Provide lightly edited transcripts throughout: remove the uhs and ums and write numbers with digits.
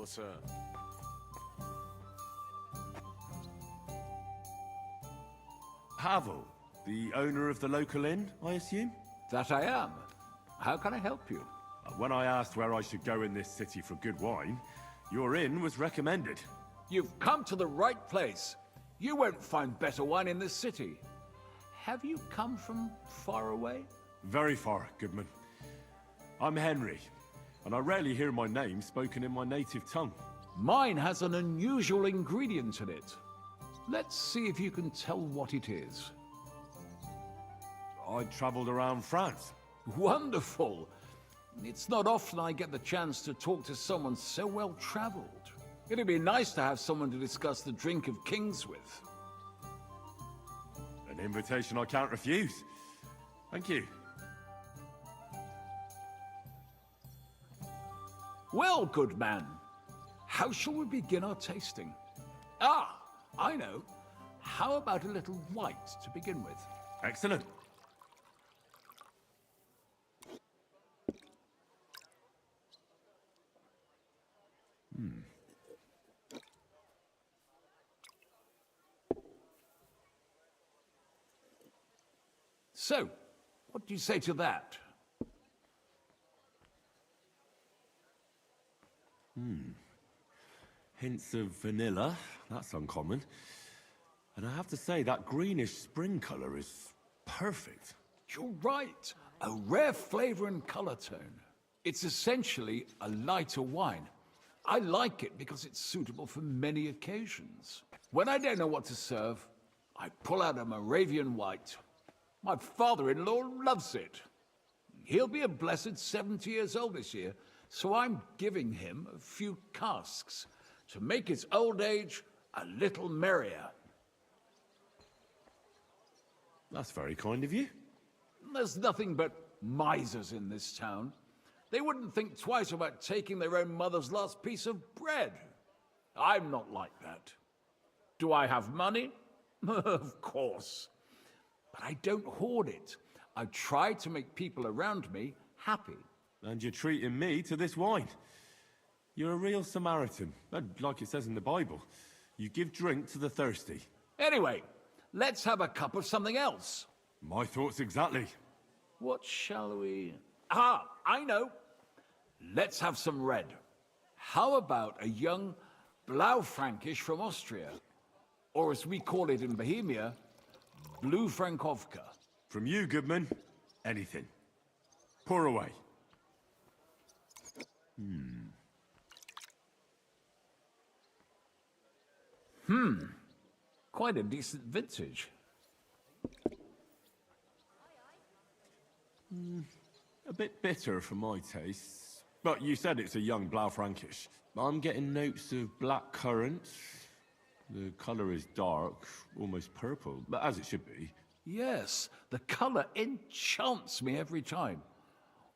sir. Pavel, the owner of the local inn, I assume? That I am. How can I help you? When I asked where I should go in this city for good wine, your inn was recommended. You've come to the right place. You won't find better wine in this city. Have you come from far away? Very far, goodman. I'm Henry, and I rarely hear my name spoken in my native tongue. Mine has an unusual ingredient in it. Let's see if you can tell what it is. I travelled around France. Wonderful! It's not often I get the chance to talk to someone so well-traveled. It'd be nice to have someone to discuss the drink of kings with. An invitation I can't refuse. Thank you. Well, good man, how shall we begin our tasting? Ah, I know. How about a little white to begin with? Excellent. So, what do you say to that? Hints of vanilla. That's uncommon. And I have to say, that greenish spring colour is perfect. You're right. A rare flavor and color tone. It's essentially a lighter wine. I like it because it's suitable for many occasions. When I don't know what to serve, I pull out a Moravian white. My father-in-law loves it. He'll be a blessed 70 years old this year, so I'm giving him a few casks to make his old age a little merrier. That's very kind of you. There's nothing but misers in this town. They wouldn't think twice about taking their own mother's last piece of bread. I'm not like that. Do I have money? Of course. But I don't hoard it. I try to make people around me happy. And you're treating me to this wine. You're a real Samaritan. And like it says in the Bible, you give drink to the thirsty. Anyway, let's have a cup of something else. My thoughts exactly. What shall we... Ah, I know. Let's have some red. How about a young Blaufränkisch from Austria? Or as we call it in Bohemia, Blue Frankovka. From you, goodman, anything. Pour away. Quite a decent vintage. A bit bitter for my tastes. But you said it's a young Blaufränkisch. I'm getting notes of black currant. The colour is dark, almost purple, but as it should be. Yes, the color enchants me every time.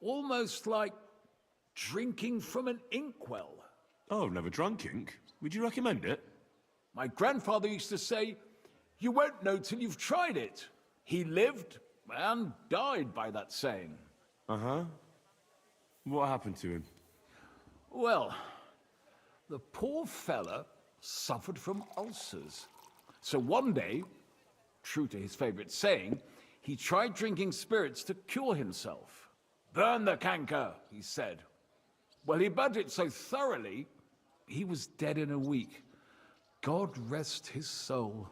Almost like drinking from an inkwell. Oh, I've never drunk ink. Would you recommend it? My grandfather used to say, "You won't know till you've tried it." He lived and died by that saying. Uh-huh. What happened to him? Well, the poor fella suffered from ulcers. So one day, true to his favorite saying, he tried drinking spirits to cure himself. "Burn the canker," he said. Well, he burnt it so thoroughly, he was dead in a week. God rest his soul.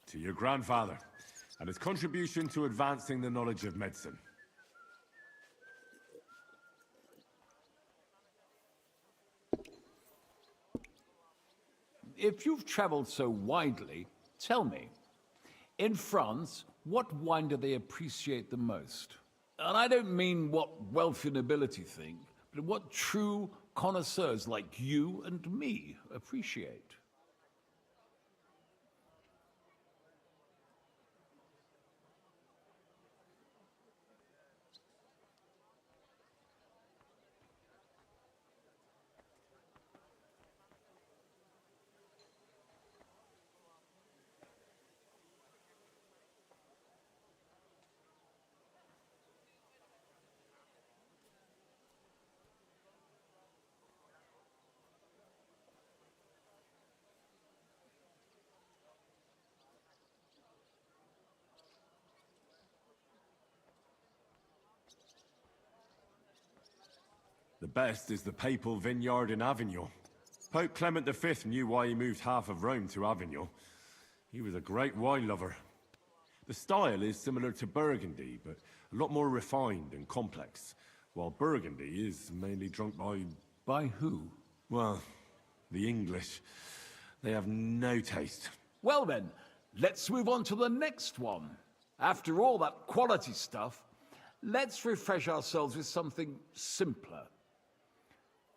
To your grandfather, and his contribution to advancing the knowledge of medicine. If you've traveled so widely, tell me, in France, what wine do they appreciate the most? And I don't mean what wealthy nobility think, but what true connoisseurs like you and me appreciate. The best is the papal vineyard in Avignon. Pope Clement V knew why he moved half of Rome to Avignon. He was a great wine lover. The style is similar to Burgundy, but a lot more refined and complex, while Burgundy is mainly drunk by... By who? well, the English. They have no taste. Well then, let's move on to the next one. After all that quality stuff, let's refresh ourselves with something simpler.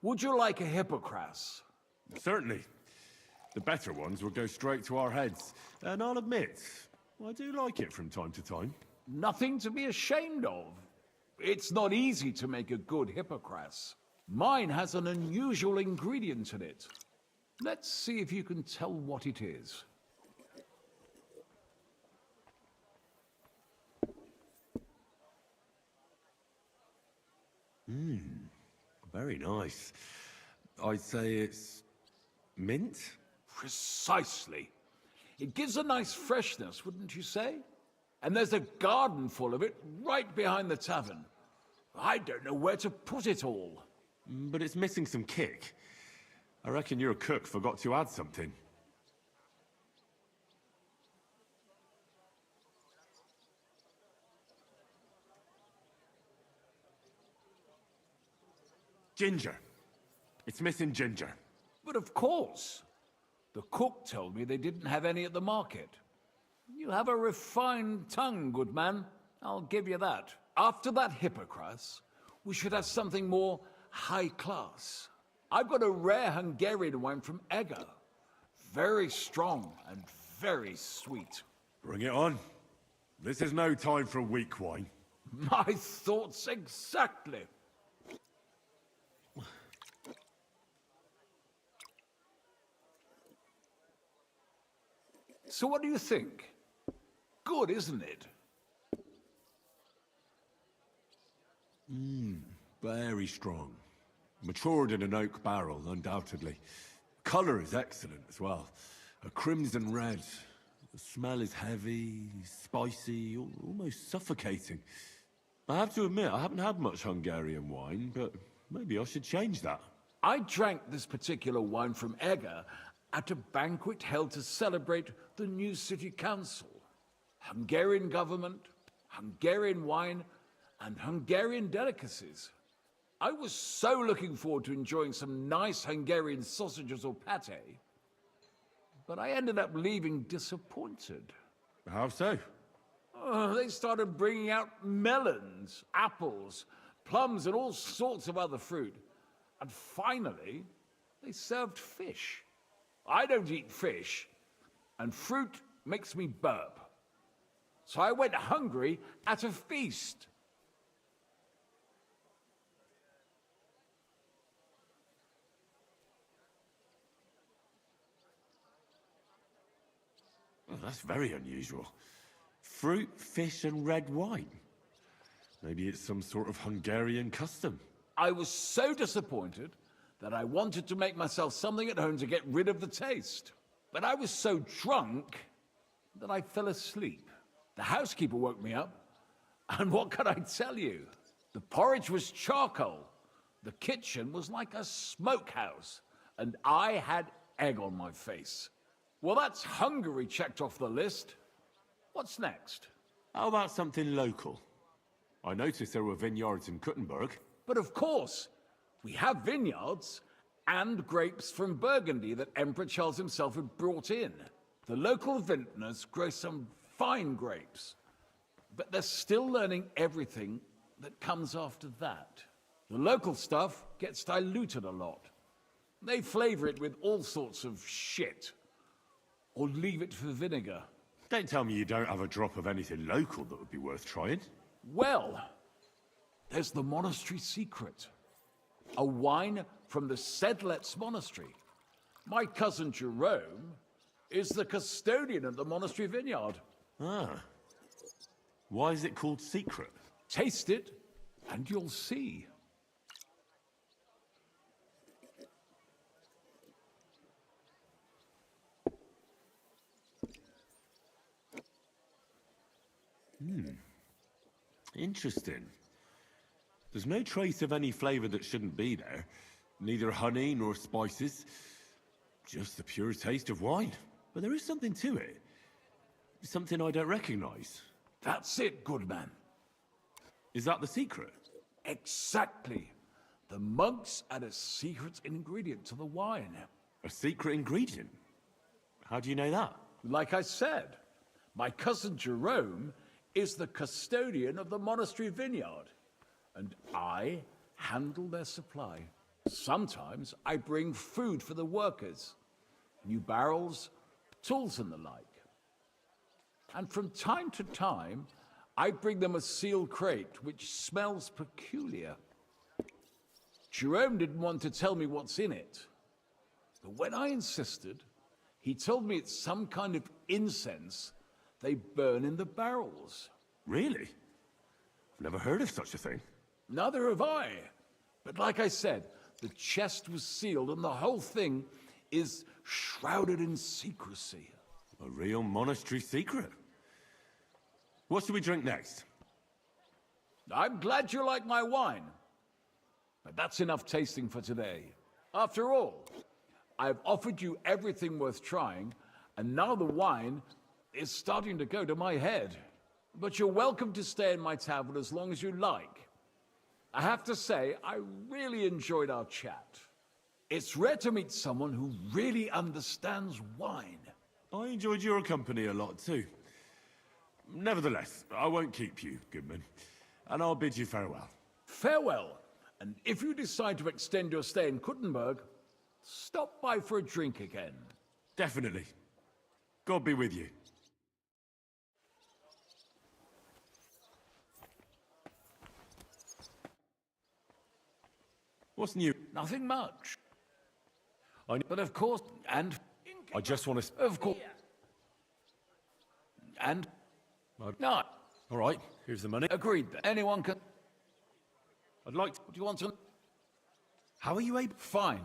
Would you like a Hippocras? Certainly. The better ones will go straight to our heads. And I'll admit, I do like it from time to time. Nothing to be ashamed of. It's not easy to make a good Hippocras. Mine has an unusual ingredient in it. Let's see if you can tell what it is. Very nice. I'd say it's... mint? Precisely. It gives a nice freshness, wouldn't you say? And there's a garden full of it right behind the tavern. I don't know where to put it all. But it's missing some kick. I reckon your cook forgot to add something. Ginger. It's missing ginger. But of course. The cook told me they didn't have any at the market. You have a refined tongue, good man. I'll give you that. After that Hippocras, we should have something more high class. I've got a rare Hungarian wine from Eger. Very strong and very sweet. Bring it on. This is no time for weak wine. My thoughts exactly. So what do you think? Good, isn't it? Very strong. Matured in an oak barrel, undoubtedly. Color is excellent as well. A crimson red. The smell is heavy, spicy, almost suffocating. I have to admit, I haven't had much Hungarian wine, but maybe I should change that. I drank this particular wine from Eger at a banquet held to celebrate the new city council. Hungarian government, Hungarian wine, and Hungarian delicacies. I was so looking forward to enjoying some nice Hungarian sausages or pate, but I ended up leaving disappointed. How so? They started bringing out melons, apples, plums, and all sorts of other fruit. And finally, they served fish. I don't eat fish, and fruit makes me burp. So I went hungry at a feast. Well, that's very unusual. Fruit, fish, and red wine. Maybe it's some sort of Hungarian custom. I was so disappointed that I wanted to make myself something at home to get rid of the taste. But I was so drunk that I fell asleep. The housekeeper woke me up, and what can I tell you? The porridge was charcoal. The kitchen was like a smokehouse, and I had egg on my face. Well, that's Hungary checked off the list. What's next? How about something local? I noticed there were vineyards in Kuttenberg. But of course, we have vineyards and grapes from Burgundy that Emperor Charles himself had brought in. The local vintners grow some fine grapes, but they're still learning everything that comes after that. The local stuff gets diluted a lot. They flavor it with all sorts of shit, or leave it for vinegar. Don't tell me you don't have a drop of anything local that would be worth trying. Well, there's the monastery secret. A wine from the Sedlets monastery. My cousin Jerome is the custodian of the monastery vineyard. Ah. Why is it called secret? Taste it, and you'll see. Interesting. There's no trace of any flavor that shouldn't be there. Neither honey nor spices. Just the pure taste of wine. But there is something to it. Something I don't recognize. That's it, goodman. Is that the secret? Exactly. The monks add a secret ingredient to the wine. A secret ingredient? How do you know that? Like I said, my cousin Jerome is the custodian of the monastery vineyard, and I handle their supply. Sometimes I bring food for the workers, new barrels, tools and the like. And from time to time, I bring them a sealed crate which smells peculiar. Jerome didn't want to tell me what's in it, but when I insisted, he told me it's some kind of incense they burn in the barrels. Really? I've never heard of such a thing. Neither have I. But like I said, the chest was sealed and the whole thing is shrouded in secrecy. A real monastery secret. What should we drink next? I'm glad you like my wine. But that's enough tasting for today. After all, I've offered you everything worth trying, and now the wine is starting to go to my head. But you're welcome to stay in my tavern as long as you like. I have to say, I really enjoyed our chat. It's rare to meet someone who really understands wine. I enjoyed your company a lot too. Nevertheless, I won't keep you, Goodman, and I'll bid you farewell. Farewell, and if you decide to extend your stay in Kuttenberg, stop by for a drink again. Definitely. God be with you. What's new? Nothing much. But of course, and... I just want to... Of course. And... No. All right, here's the money. Agreed then. Anyone can... I'd like to... Do you want to... How are you able... Fine.